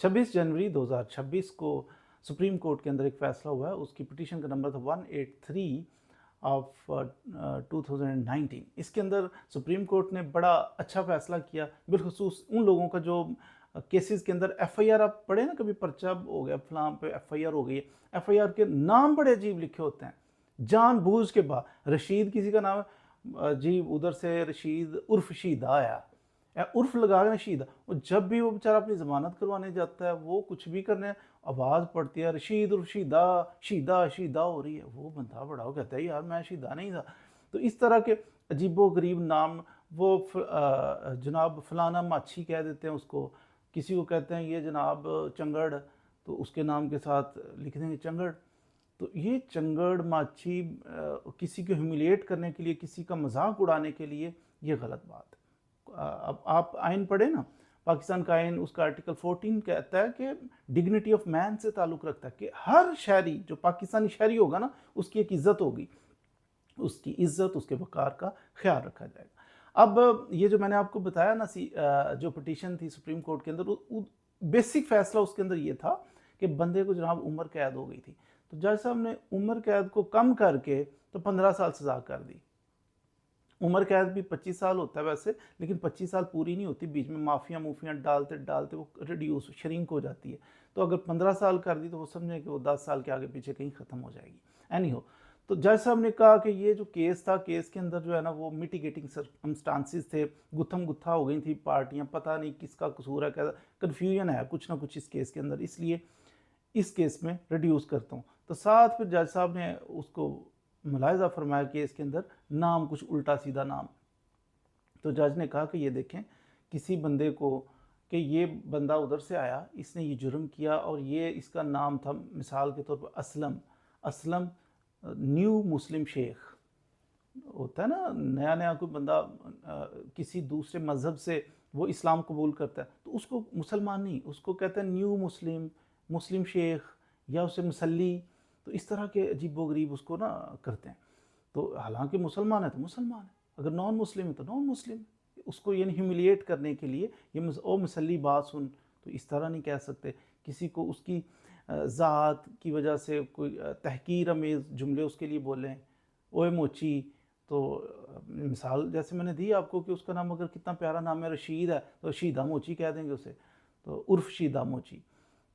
26 जनवरी 2026 को supreme court के अंदर एक फ़ैसला हुआ है। उसकी पिटीशन का नंबर था 183 ऑफ 2019। इसके अंदर सुप्रीम कोर्ट ने बड़ा अच्छा फ़ैसला किया, बिलखुसूस उन लोगों का जो केसेस के अंदर एफआईआर, आप पढ़े ना कभी, पर्चा हो गया फलां पे एफआईआर हो गई है, एफआईआर के नाम बड़े अजीब लिखे होते हैं, जानबूझ के रशीद किसी का नाम है जी, उधर से रशीद उर्फ शीदा आया, उर्फ लगा के शीदा। वो जब भी वो बेचारा अपनी ज़मानत करवाने जाता है, वो कुछ भी करने, आवाज़ पड़ती है रशीद उर्फ शीदा, शीदा शीदा हो रही है, वो बंदा बड़ा वो कहता है यार मैं शीदा नहीं था। तो इस तरह के अजीबो गरीब नाम, वो जनाब फलाना माछी कह देते हैं उसको, किसी को कहते हैं ये जनाब चंगड़, तो उसके नाम के साथ लिख देंगे चंगड़। तो ये चंगड़ माछी किसी को ह्यूमिलिएट करने के लिए, किसी का मजाक उड़ाने के लिए, ये गलत बात है। अब आप आइन पढ़े ना, पाकिस्तान का आइन, उसका आर्टिकल 14 कहता है कि डिग्निटी ऑफ मैन से ताल्लुक़ रखता है कि हर शहरी, जो पाकिस्तानी शहरी होगा ना, उसकी एक इज़्ज़त होगी, उसकी इज़्ज़त, उसके वक़ार का ख्याल रखा जाएगा। अब ये जो मैंने आपको बताया ना जो पिटीशन थी सुप्रीम कोर्ट के अंदर, बेसिक फ़ैसला उसके अंदर ये था कि बंदे को जनाब उम्र कैद हो गई थी, तो जज साहब ने उम्र कैद को कम करके तो 15 साल सज़ा कर दी। उम्र कैद भी 25 साल होता है वैसे, लेकिन 25 साल पूरी नहीं होती, बीच में माफियाँ मूफियाँ डालते डालते वो रिड्यूस श्रिंक हो जाती है। तो अगर 15 साल कर दी तो वो समझें कि वो 10 साल के आगे पीछे कहीं ख़त्म हो जाएगी। एनी हो, तो जज साहब ने कहा कि ये जो केस था, केस के अंदर जो है ना वो मिटिगेटिंग सर्कमस्टांसिस थे, गुत्थम गुत्था हो गई थी पार्टियाँ, पता नहीं किसका कसूर है, क्या कन्फ्यूजन है कुछ ना कुछ इस केस के अंदर, इसलिए इस केस में रिड्यूस करता हूँ। तो साथ फिर जज साहब ने उसको मुलाहिज़ा फरमाया कि इसके अंदर नाम कुछ उल्टा सीधा नाम। तो जज ने कहा कि ये देखें, किसी बंदे को कि ये बंदा उधर से आया, इसने ये जुर्म किया और ये इसका नाम था मिसाल के तौर पर असलम, असलम न्यू मुस्लिम शेख होता है ना, नया नया कोई बंदा किसी दूसरे मज़हब से वो इस्लाम कबूल करता है, तो उसको मुसलमान नहीं, उसको कहते हैं न्यू मुस्लिम, मुस्लिम शेख, या उसे मुसल्ली। तो इस तरह के अजीबो गरीब उसको ना करते हैं। तो हालांकि मुसलमान है तो मुसलमान है, अगर नॉन मुस्लिम है तो नॉन मुस्लिम है, उसको यानी ह्यूमिलिएट करने के लिए ये ओ मुसल्ली बात सुन, तो इस तरह नहीं कह सकते। किसी को उसकी ज़ात की वजह से कोई तहकीर अमेज़ जुमले उसके लिए बोलें, ओए मोची, तो मिसाल जैसे मैंने दी आपको कि उसका नाम अगर कितना प्यारा नाम है रशीद है, तो शीदा मोची कह देंगे उसे, तो उर्फ शीदा मोची,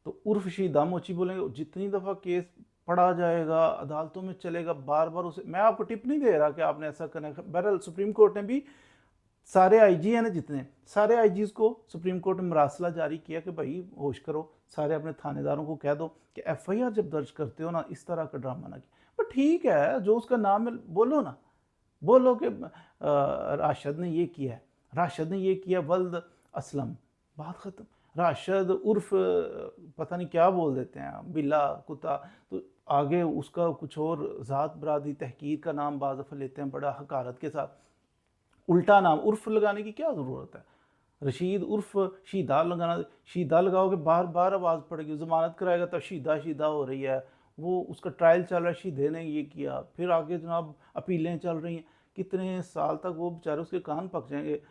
तो उर्फ शीदा मोची बोलेंगे। जितनी दफ़ा केस पढ़ा जाएगा, अदालतों में चलेगा, बार बार उसे, मैं आपको टिप नहीं दे रहा कि आपने ऐसा करना है। बहरहाल सुप्रीम कोर्ट ने भी सारे आईजी हैं ना, जितने सारे आईजीज़ को सुप्रीम कोर्ट ने मरासला जारी किया कि भाई होश करो, सारे अपने थानेदारों को कह दो कि एफआईआर जब दर्ज करते हो ना, इस तरह का ड्रामा ना किया। पर ठीक है, जो उसका नाम है बोलो ना, बोलो कि राशद ने ये किया है, राशद ने ये किया, वल्द असलम, बात ख़त्म। राशद उर्फ पता नहीं क्या बोल देते हैं, बिल्ला कुत्ता, तो आगे उसका कुछ और ज़ात बरादरी तहकीर का नाम बाज़ दफ़ा लेते हैं बड़ा हकारत के साथ, उल्टा नाम उर्फ लगाने की क्या ज़रूरत है। रशीद उर्फ शीदा लगाना, शीदा लगाओगे बार बार आवाज़ पड़ेगी, ज़मानत कराएगा तो शीदा शीदा हो रही है, वो उसका ट्रायल चल रहा है, शीदे ने ये किया, फिर आगे जनाब अपीलें चल रही हैं, कितने साल तक वो बेचारे उसके कान पक जाएंगे।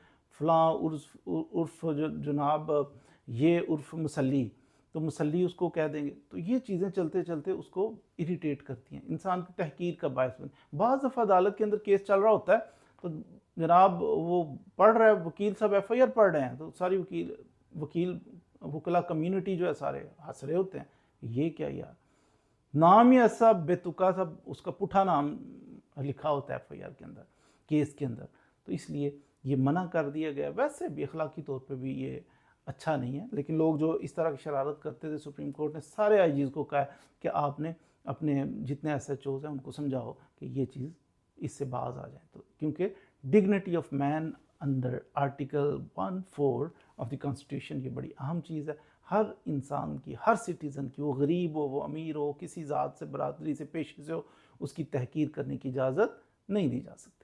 फ़लाँ उर्फ जनाब ये उर्फ मुसल्ली, तो मुसल्ली उसको कह देंगे। तो ये चीज़ें चलते चलते उसको इरिटेट करती हैं, इंसान की तहकीर का बायस बन। बाज़ दफ़ा अदालत के अंदर केस चल रहा होता है, तो जनाब वो पढ़ रहा है, वकील साहब एफआईआर पढ़ रहे हैं, तो सारी वकील वकला कम्युनिटी जो है सारे हंस रहे होते हैं, ये क्या यार, नाम ही ऐसा बेतुका सा, उसका पुठा नाम लिखा होता है एफआईआर के अंदर, केस के अंदर। तो इसलिए ये मना कर दिया गया। वैसे भी अखलाकी तौर पे भी ये अच्छा नहीं है, लेकिन लोग जो इस तरह की शरारत करते थे, सुप्रीम कोर्ट ने सारे आईजीज़ को कहा कि आपने अपने जितने एसएचओज़ हैं उनको समझाओ कि ये चीज़ इससे बाज आ जाए। तो क्योंकि dignity of man under article 14 of the constitution ये बड़ी अहम चीज़ है। हर इंसान की, हर सिटीज़न की, वो गरीब हो, वो अमीर हो, किसी ज़ात से, बरादरी से, पेशे से हो, उसकी तहकीर करने की इजाज़त नहीं दी जा सकती।